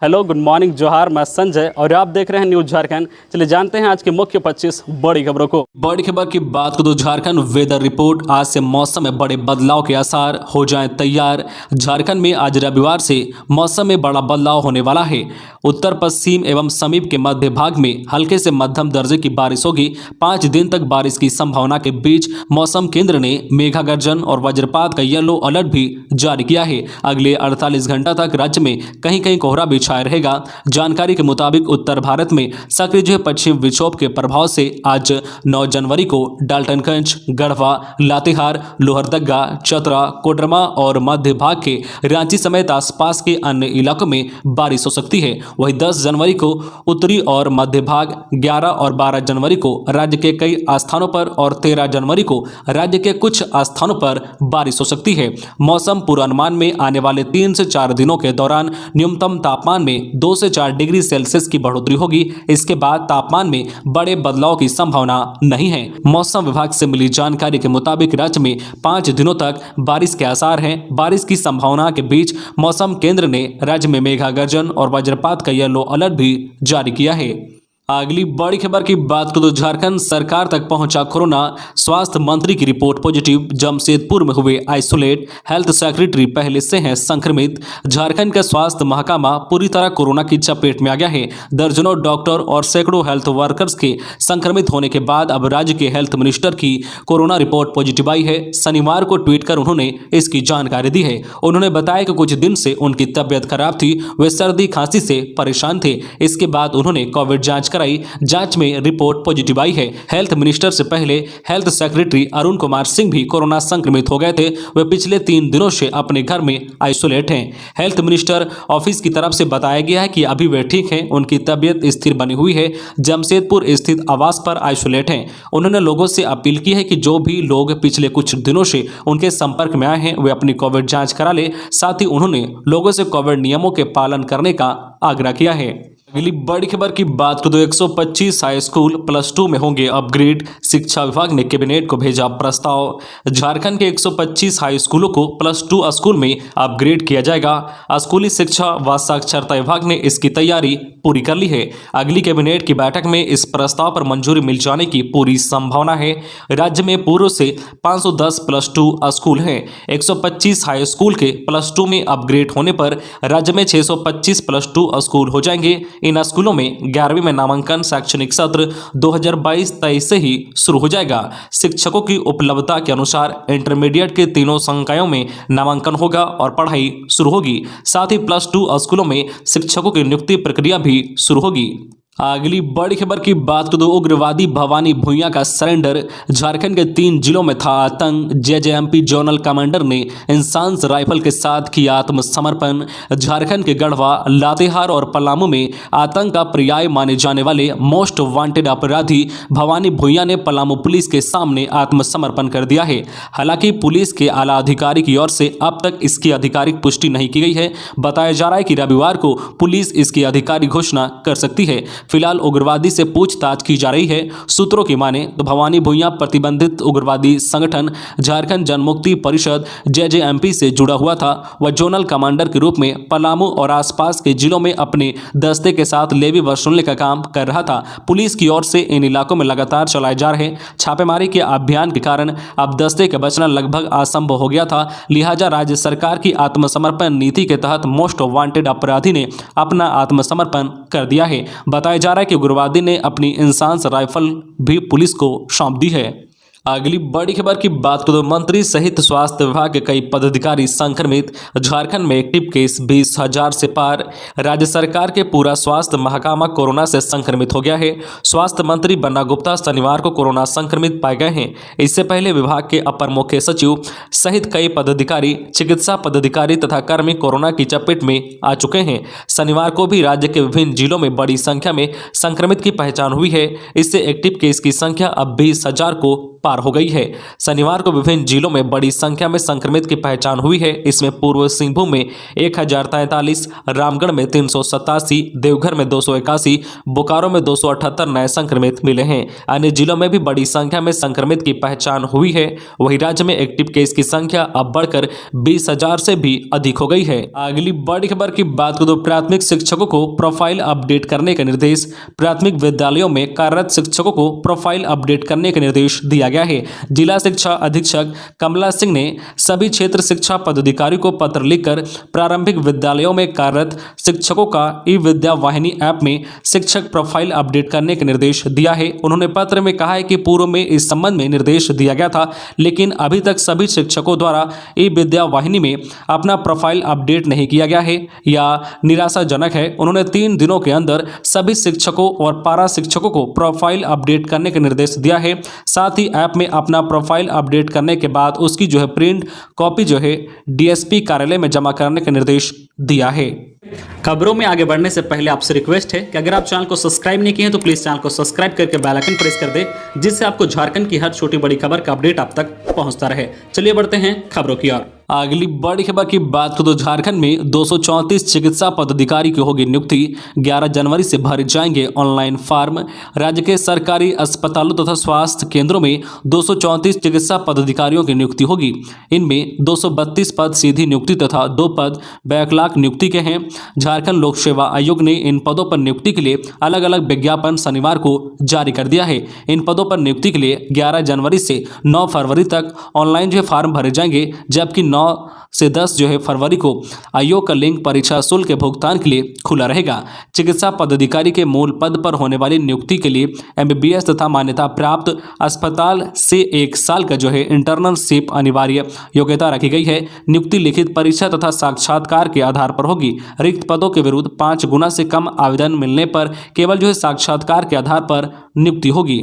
Hello, good morning, जोहार। मैं संजय और आप देख रहे हैं न्यूज झारखंड। चलिए जानते हैं आज की मुख्य 25 बड़ी खबरों को। बड़ी खबर की बात करो तो झारखंड वेदर रिपोर्ट। आज से मौसम में बड़े बदलाव के आसार, हो जाएं तैयार। झारखंड में आज रविवार से मौसम में बड़ा बदलाव होने वाला है। उत्तर पश्चिम एवं समीप के मध्य भाग में हल्के से मध्यम दर्जे की बारिश होगी। 5 दिन तक बारिश की संभावना के बीच मौसम केंद्र ने मेघा गर्जन और वज्रपात का येलो अलर्ट भी जारी किया है। अगले 48 घंटा तक राज्य में कहीं कहीं कोहरा भी छाया रहेगा। जानकारी के मुताबिक उत्तर भारत में सक्रिय पश्चिम विक्षोभ के प्रभाव से आज 9 जनवरी को डाल्टनगंज, गढ़वा, लातेहार, लोहरदगा, चतरा, कोडरमा और मध्य भाग के रांची समेत आसपास के अन्य इलाकों में बारिश हो सकती है। वहीं 10 जनवरी को उत्तरी और मध्य भाग, 11 और 12 जनवरी को राज्य के कई स्थानों पर और 13 जनवरी को राज्य के कुछ स्थानों पर बारिश हो सकती है। मौसम पूर्वानुमान में आने वाले 3 से 4 दिनों के दौरान न्यूनतम तापमान में 2 से 4 डिग्री सेल्सियस की बढ़ोतरी होगी। इसके बाद तापमान में बड़े बदलाव की संभावना नहीं है। मौसम विभाग से मिली जानकारी के मुताबिक राज्य में 5 दिनों तक बारिश के आसार हैं। बारिश की संभावना के बीच मौसम केंद्र ने राज्य में मेघा गर्जन और वज्रपात का येलो अलर्ट भी जारी किया है। अगली बड़ी खबर की बात करें तो झारखंड सरकार तक पहुंचा कोरोना। स्वास्थ्य मंत्री की रिपोर्ट पॉजिटिव। जमशेदपुर में हुए आइसोलेट। हेल्थ सेक्रेटरी पहले से हैं संक्रमित। झारखंड का स्वास्थ्य महकमा पूरी तरह कोरोना की चपेट में आ गया है। दर्जनों डॉक्टर और सैकड़ों हेल्थ वर्कर्स के संक्रमित होने के बाद अब राज्य के हेल्थ मिनिस्टर की कोरोना रिपोर्ट पॉजिटिव आई है। शनिवार को ट्वीट कर उन्होंने इसकी जानकारी दी है। उन्होंने बताया कि कुछ दिन से उनकी तबियत खराब थी, वे सर्दी खांसी से परेशान थे। इसके बाद उन्होंने कोविड जांच जांच में रिपोर्ट पॉजिटिव आई है। हेल्थ मिनिस्टर से पहले हेल्थ सेक्रेटरी अरुण कुमार सिंह भी कोरोना संक्रमित हो गए थे। वे पिछले 3 दिनों से अपने घर में आइसोलेट हैं। हेल्थ मिनिस्टर ऑफिस की तरफ से बताया गया है कि अभी वे ठीक हैं, उनकी तबियत स्थिर बनी हुई है। जमशेदपुर स्थित आवास पर आइसोलेट हैं। उन्होंने लोगों से अपील की है कि जो भी लोग पिछले कुछ दिनों से उनके संपर्क में आए हैं वे अपनी कोविड जांच करा ले। साथ ही उन्होंने लोगों से कोविड नियमों के पालन करने का आग्रह किया है। अगली बड़ी खबर की बात करें तो 125 हाई स्कूल +2 में होंगे अपग्रेड। शिक्षा विभाग ने कैबिनेट को भेजा प्रस्ताव। झारखंड के 125 हाई स्कूलों को +2 स्कूल में अपग्रेड किया जाएगा। स्कूली शिक्षा व साक्षरता विभाग ने इसकी तैयारी पूरी कर ली है। अगली कैबिनेट की बैठक में इस प्रस्ताव पर मंजूरी मिल जाने की पूरी संभावना है। राज्य में पूर्व से 510 +2 स्कूल हैं। 125 हाई स्कूल के +2 में अपग्रेड होने पर राज्य में 625 +2 स्कूल हो जाएंगे। इन स्कूलों में 11वीं में नामांकन शैक्षणिक सत्र 2022-23 से ही शुरू हो जाएगा। शिक्षकों की उपलब्धता के अनुसार इंटरमीडिएट के तीनों संकायों में नामांकन होगा और पढ़ाई शुरू होगी। साथ ही +2 स्कूलों में शिक्षकों की नियुक्ति प्रक्रिया भी शुरू होगी। अगली बड़ी खबर की बात करें तो उग्रवादी भवानी भूंइया का सरेंडर। झारखंड के 3 जिलों में था आतंक। जेजेएमपी जोनल कमांडर ने इंसास राइफल के साथ किया आत्मसमर्पण। झारखंड के गढ़वा, लातेहार और पलामू में आतंक का पर्याय माने जाने वाले मोस्ट वांटेड अपराधी भवानी भूंइया ने पलामू पुलिस के सामने आत्मसमर्पण कर दिया है। हालांकि पुलिस के आला अधिकारी की ओर से अब तक इसकी आधिकारिक पुष्टि नहीं की गई है। बताया जा रहा है कि रविवार को पुलिस इसकी आधिकारिक घोषणा कर सकती है। फिलहाल उग्रवादी से पूछताछ की जा रही है। सूत्रों की माने तो भवानी भूंइया प्रतिबंधित उग्रवादी संगठन झारखंड जनमुक्ति परिषद जेजेएमपी से जुड़ा हुआ था। वह जोनल कमांडर के रूप में पलामू और आसपास के जिलों में अपने दस्ते के साथ लेवी वसूलने का काम कर रहा था। पुलिस की ओर से इन इलाकों में लगातार चलाए जा रहे छापेमारी के अभियान के कारण अब दस्ते का बचना लगभग असंभव हो गया था। लिहाजा राज्य सरकार की आत्मसमर्पण नीति के तहत मोस्ट वांटेड अपराधी ने अपना आत्मसमर्पण कर दिया है। बताया जा रहा है कि उग्रवादी ने अपनी इंसास राइफल भी पुलिस को सौंप दी है। अगली बड़ी खबर की बात करें तो मंत्री सहित स्वास्थ्य विभाग के कई पदाधिकारी संक्रमित। झारखंड में एक्टिव केस 20,000 से पार। राज्य सरकार के पूरा स्वास्थ्य महकमा कोरोना से संक्रमित हो गया है। स्वास्थ्य मंत्री बन्ना गुप्ता शनिवार को कोरोना संक्रमित पाए गए हैं। इससे पहले विभाग के अपर मुख्य सचिव सहित कई पदाधिकारी, चिकित्सा पदाधिकारी तथा कर्मी कोरोना की चपेट में आ चुके हैं। शनिवार को भी राज्य के विभिन्न जिलों में बड़ी संख्या में संक्रमित की पहचान हुई है। इससे एक्टिव केस की संख्या अब 20,000 को पार हो गई है। शनिवार को विभिन्न जिलों में बड़ी संख्या में संक्रमित की पहचान हुई है। इसमें पूर्व सिंहभूम में 1043, रामगढ़ में 387, देवघर में 281, बोकारो में 278 नए संक्रमित मिले हैं। अन्य जिलों में भी बड़ी संख्या में संक्रमित की पहचान हुई है। वहीं राज्य में एक्टिव केस की संख्या अब बढ़कर 20,000 से भी अधिक हो गई है। अगली बड़ी खबर की बात करें तो प्राथमिक शिक्षकों को प्रोफाइल अपडेट करने का निर्देश। प्राथमिक विद्यालयों में कार्यरत शिक्षकों को प्रोफाइल अपडेट करने का निर्देश दिया गया है। जिला शिक्षा अधीक्षक कमला सिंह ने सभी क्षेत्र शिक्षा पदाधिकारियों को पत्र लिखकर प्रारंभिक विद्यालयों में कार्यरत शिक्षकों का ई विद्या वाहिनी ऐप में शिक्षक प्रोफाइल अपडेट करने का निर्देश दिया है। उन्होंने पत्र में कहा है कि पूर्व में इस संबंध में निर्देश दिया गया था, लेकिन अभी तक सभी शिक्षकों द्वारा ई विद्या वाहिनी में अपना प्रोफाइल अपडेट नहीं किया गया है या निराशाजनक है। उन्होंने 3 दिनों के अंदर सभी शिक्षकों और पारा शिक्षकों को प्रोफाइल अपडेट करने का निर्देश दिया है। साथ ही ऐप में अपना प्रोफाइल अपडेट करने के बाद उसकी प्रिंट कॉपी डीएसपी कार्यालय में जमा करने का निर्देश दिया है। खबरों में आगे बढ़ने से पहले आपसे रिक्वेस्ट है कि अगर आप चैनल को सब्सक्राइब नहीं किए हैं तो प्लीज चैनल को सब्सक्राइब करके बेल आइकन प्रेस कर दे, जिससे आपको झारखंड की हर छोटी बड़ी खबर का अपडेट आप तक पहुंचता रहे। चलिए बढ़ते हैं खबरों की ओर। अगली बड़ी खबर की बात करें तो झारखंड में 234 चिकित्सा पदाधिकारी की होगी नियुक्ति। 11 जनवरी से भरे जाएंगे ऑनलाइन फॉर्म। राज्य के सरकारी अस्पतालों तथा स्वास्थ्य केंद्रों में 234 चिकित्सा पदाधिकारियों की नियुक्ति होगी। इनमें 232 पद सीधी नियुक्ति तथा 2 पद बैकलॉग नियुक्ति के हैं। झारखंड लोक सेवा आयोग ने इन पदों पर नियुक्ति के लिए अलग अलग विज्ञापन शनिवार को जारी कर दिया है। इन पदों पर नियुक्ति के लिए 11 जनवरी से 9 फरवरी तक ऑनलाइन फॉर्म भरे जाएंगे, जबकि 9 से 10 फरवरी को आयोग का लिंक परीक्षा शुल्क के भुगतान के लिए खुला रहेगा। चिकित्सा पदाधिकारी के मूल पद पर होने वाली नियुक्ति के लिए एमबीबीएस तथा मान्यता प्राप्त अस्पताल से 1 साल का इंटर्नशिप अनिवार्य योग्यता रखी गई है। नियुक्ति लिखित परीक्षा तथा साक्षात्कार के आधार पर होगी। रिक्त पदों के विरुद्ध 5 गुना से कम आवेदन मिलने पर केवल साक्षात्कार के आधार पर नियुक्ति होगी।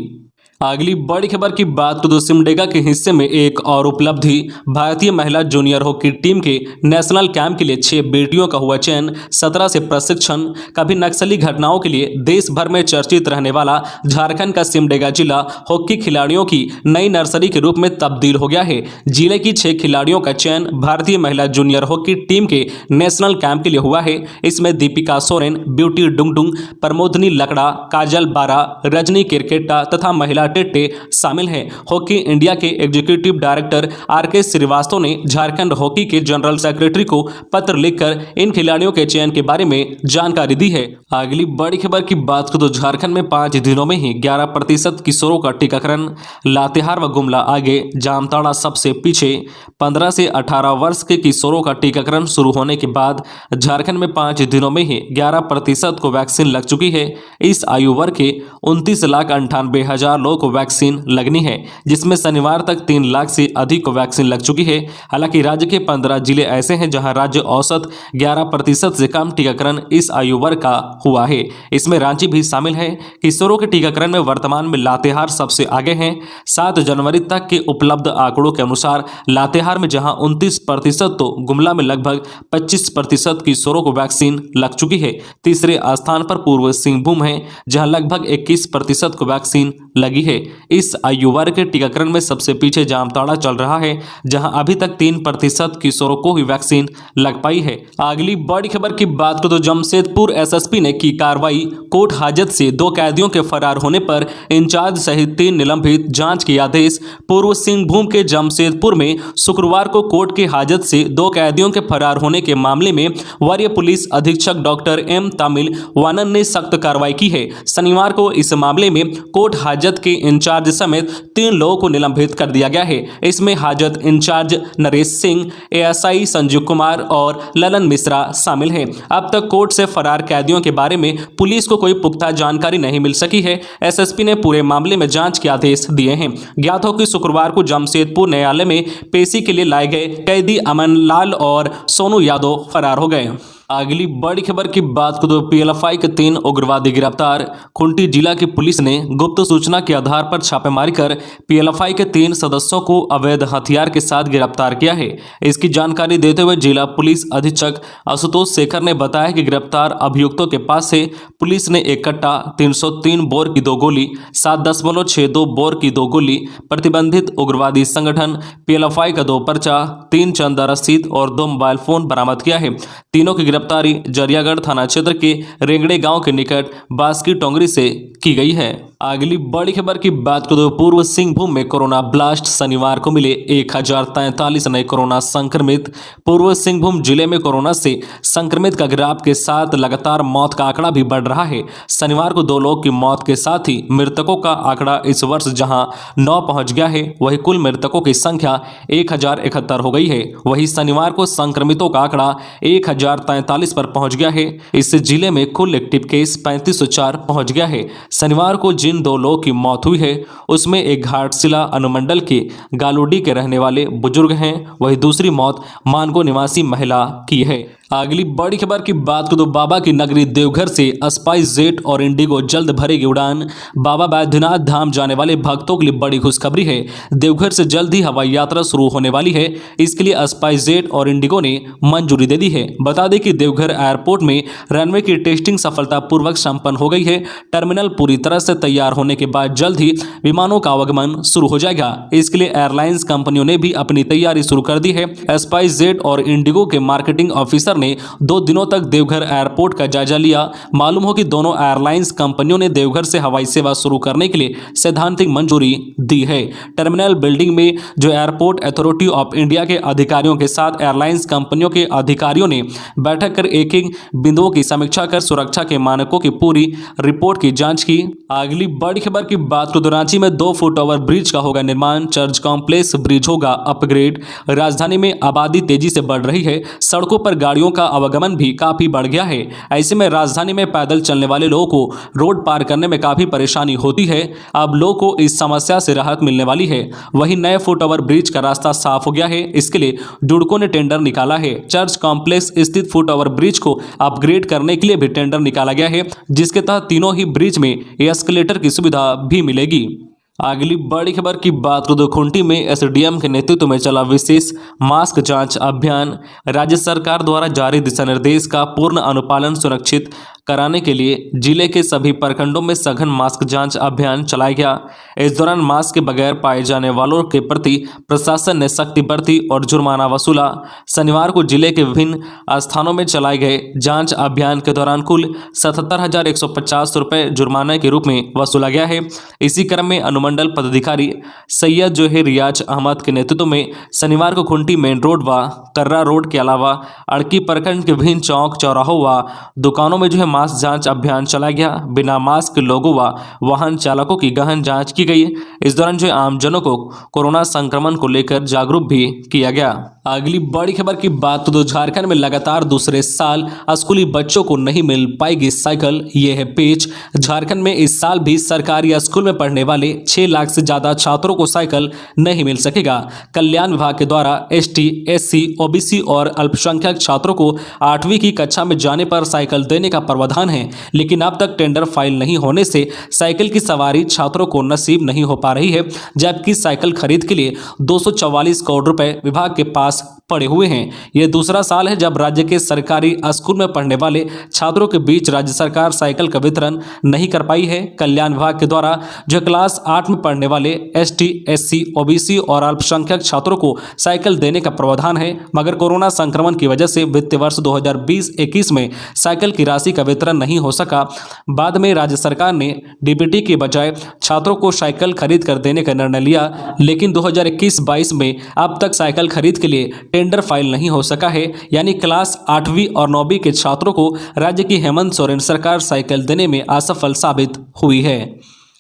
अगली बड़ी खबर की बात करें तो सिमडेगा के हिस्से में एक और उपलब्धि। भारतीय महिला जूनियर हॉकी टीम के नेशनल कैंप के लिए 6 बेटियों का हुआ चयन। 17 से प्रशिक्षण। कभी नक्सली घटनाओं के लिए देश भर में चर्चित रहने वाला झारखंड का सिमडेगा जिला हॉकी खिलाड़ियों की नई नर्सरी के रूप में तब्दील हो गया है। जिले की 6 खिलाड़ियों का चयन भारतीय महिला जूनियर हॉकी टीम के नेशनल कैंप के लिए हुआ है। इसमें दीपिका सोरेन, ब्यूटी डुंगडुंग, प्रमोदनी लकड़ा, काजल बारा, रजनी किरकेटा तथा महिला टेट्टे शामिल हैं। हॉकी इंडिया के एग्जीक्यूटिव डायरेक्टर आरके श्रीवास्तव ने झारखंड हॉकी के जनरल सेक्रेटरी को पत्र लिखकर इन खिलाड़ियों के चयन के बारे में जानकारी दी है। अगली बड़ी खबर की बात करें तो झारखंड में 5 दिनों में ही 11% किशोरों का टीकाकरण। लातेहार व गुमला आगे, जामताड़ा सबसे पीछे। 15 से 18 वर्ष के किशोरों का टीकाकरण शुरू होने के बाद झारखंड में 5 दिनों में ही 11% को वैक्सीन लग चुकी है। इस आयु वर्ग के 29,98,000 लोगों को वैक्सीन लगनी है, जिसमें शनिवार तक 3 लाख से अधिक को वैक्सीन लग चुकी है। हालांकि राज्य के 15 जिले ऐसे हैं जहां राज्य औसत 11% से कम टीकाकरण इस आयु वर्ग का हुआ है। इसमें रांची भी शामिल है। किशोरों के टीकाकरण में वर्तमान में लातेहार सबसे आगे हैं। 7 जनवरी तक के उपलब्ध आंकड़ों के अनुसार लातेहार में जहां 29% तो गुमला में लगभग 25% किशोरों को वैक्सीन लग चुकी है। तीसरे स्थान पर पूर्व सिंहभूम है, जहां लगभग 21% को वैक्सीन लगी है। इस आयु वर्ग के टीकाकरण में सबसे पीछे जामताड़ा चल रहा है, जहां अभी तक 3% किशोरों को ही वैक्सीन लग पाई है। अगली बड़ी खबर की बात करें तो जमशेदपुर एसएसपी ने की कार्रवाई। कोर्ट हाजत से 2 कैदियों के फरार होने पर इंचार्ज सहित 3 निलंबित। जांच के आदेश। पूर्व सिंहभूम के जमशेदपुर में शुक्रवार को कोर्ट के हाजत से 2 कैदियों के फरार होने के मामले में वरीय पुलिस अधीक्षक डॉक्टर एम तमिल वानन ने सख्त कार्रवाई की है। शनिवार को इस मामले में कोर्ट हाजत के इंचार्ज समेत 3 लोगों को निलंबित कर दिया गया है। इसमें हाजत इंचार्ज नरेश सिंह, एएसआई संजीव कुमार और ललन मिश्रा शामिल हैं। अब तक कोर्ट से फरार कैदियों के बारे में पुलिस को कोई पुख्ता जानकारी नहीं मिल सकी है। एसएसपी ने पूरे मामले में जांच के आदेश दिए हैं। ज्ञात हो कि शुक्रवार को जमशेदपुर न्यायालय में पेशी के लिए लाए गए कैदी अमन लाल और सोनू यादव फरार हो गए। अगली बड़ी खबर की बात करें तो पीएलएफआई के 3 उग्रवादी गिरफ्तार। खूंटी जिला की पुलिस ने गुप्त सूचना के आधार पर छापेमारी कर पीएलएफआई के 3 सदस्यों को अवैध हथियार के साथ गिरफ्तार किया है। इसकी जानकारी देते हुए जिला पुलिस अधीक्षक आशुतोष शेखर ने बताया कि गिरफ्तार अभियुक्तों के पास से पुलिस ने एक कट्टा, 303 बोर की 2 गोली, 7.62 बोर की 2 गोली, प्रतिबंधित उग्रवादी संगठन पीएलएफआई का 2 पर्चा, 3 चंदा रसीद और 2 मोबाइल फोन बरामद किया है। तीनों की गिरफ्तारी जरियागढ़ थाना क्षेत्र के रेंगड़े गांव के निकट बास्की टोंगरी से की गई है। अगली बड़ी खबर की बात करें तो पूर्व सिंहभूम में कोरोना ब्लास्ट। शनिवार को मिले 1043 नए कोरोना संक्रमित। पूर्व सिंहभूम जिले में कोरोना से संक्रमित का ग्राफ के साथ लगातार मौत का आंकड़ा भी बढ़ रहा है। शनिवार को 2 लोगों की मौत के साथ ही मृतकों का आंकड़ा इस वर्ष जहां 9 पहुंच गया है, वहीं कुल मृतकों की संख्या 1071 हो गई है। वहीं शनिवार को संक्रमितों का आंकड़ा 1043 पर पहुंच गया है। इससे जिले में कुल एक्टिव केस 3504 पहुंच गया है। शनिवार को जिन 2 लोगों की मौत हुई है उसमें एक घाटशिला अनुमंडल के गालूडी के रहने वाले बुजुर्ग हैं, वहीं दूसरी मौत मानगो निवासी महिला की है। अगली बड़ी खबर की बात करें तो बाबा की नगरी देवघर से स्पाइस जेट और इंडिगो जल्द भरेगी उड़ान। बाबा बैद्यनाथ धाम जाने वाले भक्तों के लिए बड़ी खुशखबरी है। देवघर से जल्द ही हवाई यात्रा शुरू होने वाली है। इसके लिए स्पाइस जेट और इंडिगो ने मंजूरी दे दी है। बता दें कि देवघर एयरपोर्ट में रनवे की टेस्टिंग सफलतापूर्वक संपन्न हो गई है। टर्मिनल पूरी तरह से तैयार होने के बाद जल्द ही विमानों का आवागमन शुरू हो जाएगा। इसके लिए एयरलाइंस कंपनियों ने भी अपनी तैयारी शुरू कर दी है। स्पाइस जेट और इंडिगो के मार्केटिंग ऑफिसर ने 2 दिनों तक देवघर एयरपोर्ट का जायजा लिया। मालूम हो कि दोनों एयरलाइंस कंपनियों ने देवघर से हवाई सेवा शुरू करने के लिए सैद्धांतिक मंजूरी दी है। टर्मिनल बिल्डिंग में जो एयरपोर्ट अथॉरिटी ऑफ इंडिया के अधिकारियों के साथ एयरलाइंस कंपनियों के अधिकारियों ने बैठक कर एक बिंदुओं की समीक्षा कर सुरक्षा के मानकों की पूरी रिपोर्ट की जांच की। अगली बड़ी खबर की बात करें तो रांची में 2 फुट ओवर ब्रिज का होगा निर्माण। चर्च कॉम्प्लेक्स ब्रिज होगा अपग्रेड। राजधानी में आबादी तेजी से बढ़ रही है। सड़कों पर गाड़ियों का आवागमन भी काफी बढ़ गया है। ऐसे में राजधानी में पैदल चलने वाले लोगों को रोड पार करने में काफी परेशानी होती है। अब लोगों को इस समस्या से राहत मिलने वाली है। वहीं नए फुट ओवर ब्रिज का रास्ता साफ हो गया है। इसके लिए जुड़को ने टेंडर निकाला है। चर्च कॉम्प्लेक्स स्थित फुट ओवर ब्रिज को अपग्रेड करने के लिए भी टेंडर निकाला गया है, जिसके तहत तीनों ही ब्रिज में एस्केलेटर की सुविधा भी मिलेगी। अगली बड़ी खबर की बात करें तो खूंटी में एसडीएम के नेतृत्व में चला विशेष मास्क जांच अभियान। राज्य सरकार द्वारा जारी दिशा निर्देश का पूर्ण अनुपालन सुनिश्चित कराने के लिए जिले के सभी प्रखंडों में सघन मास्क जांच अभियान चलाया गया। इस दौरान मास्क के बगैर पाए जाने वालों के प्रति प्रशासन ने सख्ती बरती और जुर्माना वसूला। शनिवार को जिले के विभिन्न स्थानों में चलाए गए जांच अभियान के दौरान कुल 77,150 रुपये जुर्माने के रूप में वसूला गया है। इसी क्रम में अनुमंडल पदाधिकारी सैयद जोहे रियाज अहमद के नेतृत्व में शनिवार को खूंटी मेन रोड व कर्रा रोड के अलावा अड़की प्रखंड के विभिन्न चौक चौराहों व दुकानों में मास्क जांच अभियान चलाया गया। बिना मास्क के लोगों व वाहन चालकों की गहन जांच की गई। इस दौरान आमजनों को कोरोना संक्रमण को लेकर जागरूक भी किया गया। अगली बड़ी खबर की बात तो झारखंड में लगातार दूसरे साल स्कूली बच्चों को नहीं मिल पाएगी साइकिल। ये है पेच। झारखंड में इस साल भी सरकारी स्कूल में पढ़ने वाले 6 लाख से ज्यादा छात्रों को साइकिल नहीं मिल सकेगा। कल्याण विभाग के द्वारा एसटी, एससी, ओबीसी और अल्पसंख्यक छात्रों को 8वीं की कक्षा में जाने पर साइकिल देने का प्रावधान है, लेकिन अब तक टेंडर फाइल नहीं होने से साइकिल की सवारी छात्रों को नसीब नहीं हो पा रही है। जबकि साइकिल खरीद के लिए 244 करोड़ रुपए विभाग के पास पड़े हुए हैं। यह दूसरा साल है जब राज्य के सरकारी स्कूल में पढ़ने वाले छात्रों के बीच राज्य सरकार साइकिल का वितरण नहीं कर पाई है। कल्याण विभाग के द्वारा जो क्लास 8 में पढ़ने वाले एसटी, एससी, ओबीसी और अल्पसंख्यक छात्रों को साइकिल देने का प्रावधान है, मगर कोरोना संक्रमण की वजह से वित्तीय वर्ष 2020-21 में साइकिल की राशि का वितरण नहीं हो सका। बाद में राज्य सरकार ने डीबीटी के बजाय छात्रों को साइकिल खरीद कर देने का निर्णय लिया, लेकिन 2021-22 में अब तक साइकिल खरीद के लिए टेंडर फाइल नहीं हो सका है। यानी क्लास 8वीं और 9वीं के छात्रों को राज्य की हेमंत सोरेन सरकार साइकिल देने में असफल साबित हुई है।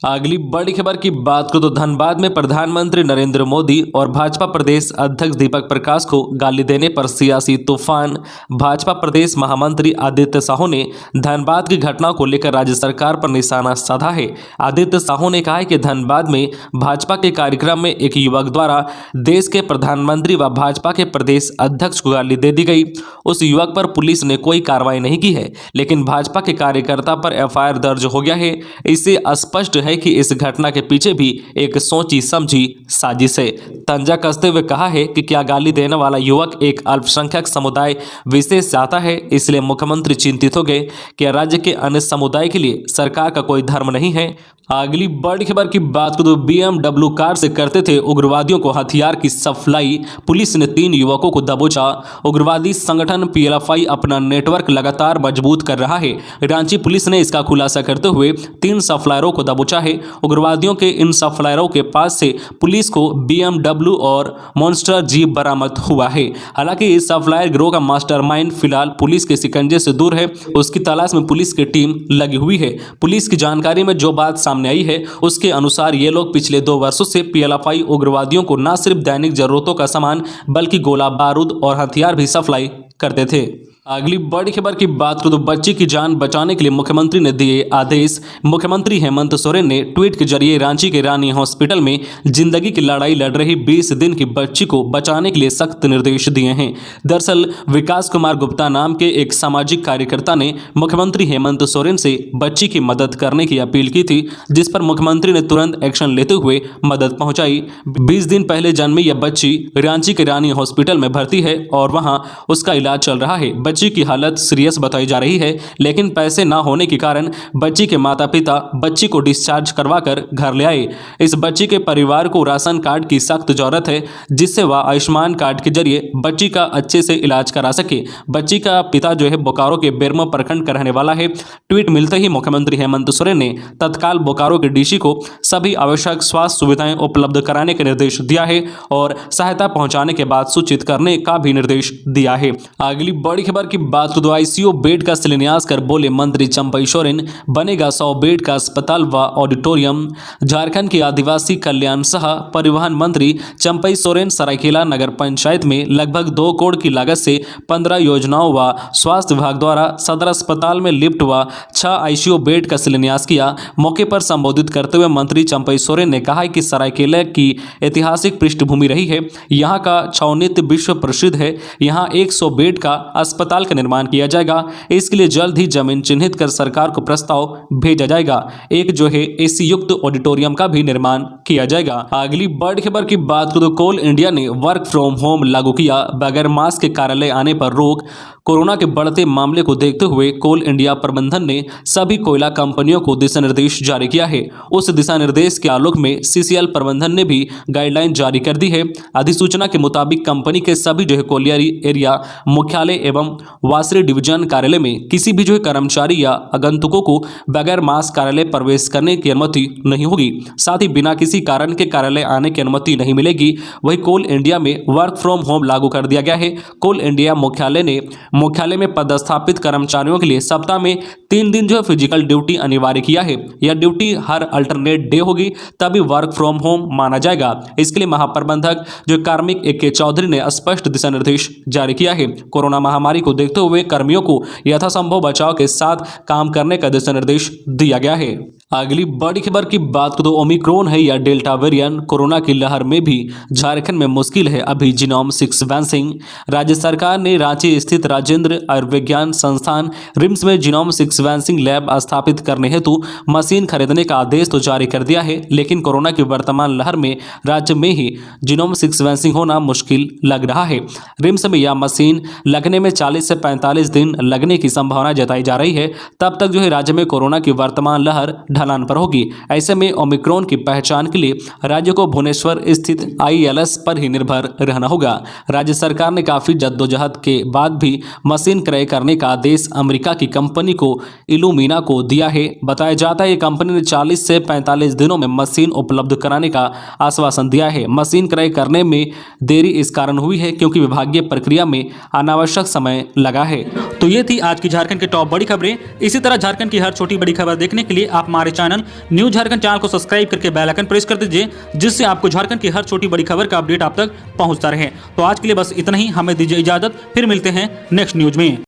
अगली बड़ी खबर की बात करो तो धनबाद में प्रधानमंत्री नरेंद्र मोदी और भाजपा प्रदेश अध्यक्ष दीपक प्रकाश को गाली देने पर सियासी तूफान। भाजपा प्रदेश महामंत्री आदित्य साहू ने धनबाद की घटना को लेकर राज्य सरकार पर निशाना साधा है। आदित्य साहू ने कहा है कि धनबाद में भाजपा के कार्यक्रम में एक युवक द्वारा देश के प्रधानमंत्री व भाजपा के प्रदेश अध्यक्ष को गाली दे दी गई। उस युवक पर पुलिस ने कोई कार्रवाई नहीं की है, लेकिन भाजपा के कार्यकर्ता पर एफआईआर दर्ज हो गया है। इससे स्पष्ट है कि इस घटना के पीछे भी एक सोची समझी साजिश है। तंजा कसते हुए कहा है कि क्या गाली देने वाला युवक एक अल्पसंख्यक समुदाय विशेष से आता है, इसलिए मुख्यमंत्री चिंतित हो गए कि राज्य के अन्य समुदाय के लिए सरकार का कोई धर्म नहीं है। अगली बड़ी खबर की बात करें तो BMW कार से करते थे उग्रवादियों को हथियार की सप्लाई, पुलिस ने 3 युवकों को दबोचा। उग्रवादी संगठन PLFI अपना नेटवर्क लगातार मजबूत कर रहा है। रांची पुलिस ने इसका खुलासा करते हुए 3 सप्लायरों को दबोचा है। उग्रवादियों के इन सप्लायरों के पास से पुलिस को BMW और मॉन्स्टर जीप बरामद हुआ है। हालांकि इस सप्लायर गिरोह का मास्टरमाइंड फिलहाल पुलिस के शिकंजे से दूर है। उसकी तलाश में पुलिस की टीम लगी हुई है। पुलिस की जानकारी में जो बात सामने आई है उसके अनुसार ये लोग पिछले 2 वर्षों से PLFI उग्रवादियों को न सिर्फ दैनिक जरूरतों का सामान बल्कि गोला बारूद और हथियार भी सप्लाई करते थे। अगली बड़ी खबर की बात करें तो बच्ची की जान बचाने के लिए मुख्यमंत्री ने दिए आदेश। मुख्यमंत्री हेमंत सोरेन ने ट्वीट के जरिए रांची के रानी हॉस्पिटल में जिंदगी की लड़ाई लड़ रही 20 दिन की बच्ची को बचाने के लिए सख्त निर्देश दिए हैं। दरअसल विकास कुमार गुप्ता नाम के एक सामाजिक कार्यकर्ता ने मुख्यमंत्री हेमंत सोरेन से बच्ची की मदद करने की अपील की थी, जिस पर मुख्यमंत्री ने तुरंत एक्शन लेते हुए मदद पहुंचाई। 20 दिन पहले जन्मी यह बच्ची रांची के रानी हॉस्पिटल में भर्ती है और वहां उसका इलाज चल रहा है। बच्ची की हालत सीरियस बताई जा रही है, लेकिन पैसे ना होने के कारण बच्ची के माता पिता बच्ची को डिस्चार्ज करवाकर घर ले आए। इस बच्ची के परिवार को राशन कार्ड की सख्त जरूरत है, जिससे वह आयुष्मान कार्ड के जरिए बच्ची का अच्छे से इलाज करा सके। बच्ची का पिता जो है बोकारो के बेरमो प्रखंड का रहने वाला है। ट्वीट मिलते ही मुख्यमंत्री हेमंत सोरेन ने तत्काल बोकारो के DC को सभी आवश्यक स्वास्थ्य सुविधाएं उपलब्ध कराने के निर्देश दिया है और सहायता पहुंचाने के बाद सूचित करने का भी निर्देश दिया है। अगली बड़ी खबर की बात तो ICU बेड का शिलान्यास कर बोले मंत्री चंपई सोरेन, बनेगा 100 बेड का अस्पताल व ऑडिटोरियम। झारखंड के आदिवासी कल्याण सह परिवहन मंत्री चंपई सोरेन सरायकेला नगर पंचायत में लगभग 2 करोड़ की लागत से 15 योजनाओं व स्वास्थ्य विभाग द्वारा सदर अस्पताल में लिफ्ट व 6 ICU बेड का शिलान्यास किया। मौके पर संबोधित करते हुए मंत्री चंपई सोरेन ने कहा कि सरायकेला की ऐतिहासिक पृष्ठभूमि रही है। यहाँ का छाव नृत्य विश्व प्रसिद्ध है। यहाँ 100 बेड का अस्पताल का निर्माण किया जाएगा। इसके लिए जल्द ही जमीन चिन्हित कर सरकार को प्रस्ताव भेजा जाएगा। एक जो है AC युक्त ऑडिटोरियम का भी निर्माण किया जाएगा। अगली बड़ी खबर की बात करें तो कोल इंडिया ने वर्क फ्रॉम होम लागू किया, बगैर मास्क के कार्यालय आने पर रोक। कोरोना के बढ़ते मामले को देखते हुए कोल इंडिया प्रबंधन ने सभी कोयला कंपनियों को दिशा निर्देश जारी किया है। उस दिशा निर्देश के आलोक में CCL प्रबंधन ने भी गाइडलाइन जारी कर दी है। अधिसूचना के मुताबिक कंपनी के सभी जो है कोलियरी एरिया मुख्यालय एवं वासरी डिवीजन कार्यालय में किसी भी जो है कर्मचारी या आगंतुकों को बगैर मास्क कार्यालय प्रवेश करने की अनुमति नहीं होगी। साथ ही बिना किसी कारण के कार्यालय आने की अनुमति नहीं मिलेगी। वही कोल इंडिया में वर्क फ्रॉम होम लागू कर दिया गया है। कोल इंडिया मुख्यालय ने मुख्यालय में पदस्थापित कर्मचारियों के लिए सप्ताह में 3 दिन जो है फिजिकल ड्यूटी अनिवार्य किया है। यह ड्यूटी हर अल्टरनेट डे होगी, तभी वर्क फ्रॉम होम माना जाएगा। इसके लिए महाप्रबंधक जो कार्मिक AK चौधरी ने स्पष्ट दिशा निर्देश जारी किया है। कोरोना महामारी को देखते हुए कर्मियों को यथासंभव बचाव के साथ काम करने का दिशा निर्देश दिया गया है। अगली बड़ी खबर की बात करें तो ओमिक्रॉन है या डेल्टा वेरिएंट, कोरोना की लहर में भी झारखंड में मुश्किल है अभी जीनोम सीक्वेंसिंग। राज्य सरकार ने रांची स्थित राजेंद्र आयुर्विज्ञान संस्थान RIMS में जीनोम सीक्वेंसिंग लैब स्थापित करने हेतु मशीन खरीदने का आदेश तो जारी कर दिया है, लेकिन कोरोना की वर्तमान लहर में राज्य में ही जीनोम सीक्वेंसिंग होना मुश्किल लग रहा है। RIMS में यह मशीन लगने में 40 से 45 दिन लगने की संभावना जताई जा रही है। तब तक जो है राज्य में कोरोना की वर्तमान लहर ढलान पर होगी। ऐसे में ओमिक्रॉन की पहचान के लिए राज्य को भुवनेश्वर स्थित ILS पर ही निर्भर रहना होगा। राज्य सरकार ने काफी जद्दोजहद के बाद भी मशीन क्रय करने का आदेश अमेरिका की कंपनी को इल्यूमिना को दिया है। बताया जाता है कि कंपनी ने 40 से 45 दिनों में मशीन उपलब्ध कराने का आश्वासन दिया है। मशीन क्रय करने में देरी इस कारण हुई है क्योंकि विभागीय प्रक्रिया में अनावश्यक समय लगा है। तो ये थी आज की झारखंड की टॉप बड़ी खबरें। इसी तरह झारखंड की हर छोटी बड़ी खबर देखने के लिए आप हमारे हमारे चैनल न्यूज झारखंड चैनल को सब्सक्राइब करके बेल आइकन प्रेस कर दीजिए, जिससे आपको झारखंड की हर छोटी बड़ी खबर का अपडेट आप तक पहुंचता रहे। तो आज के लिए बस इतना ही, हमें दीजिए इजाजत, फिर मिलते हैं नेक्स्ट न्यूज में।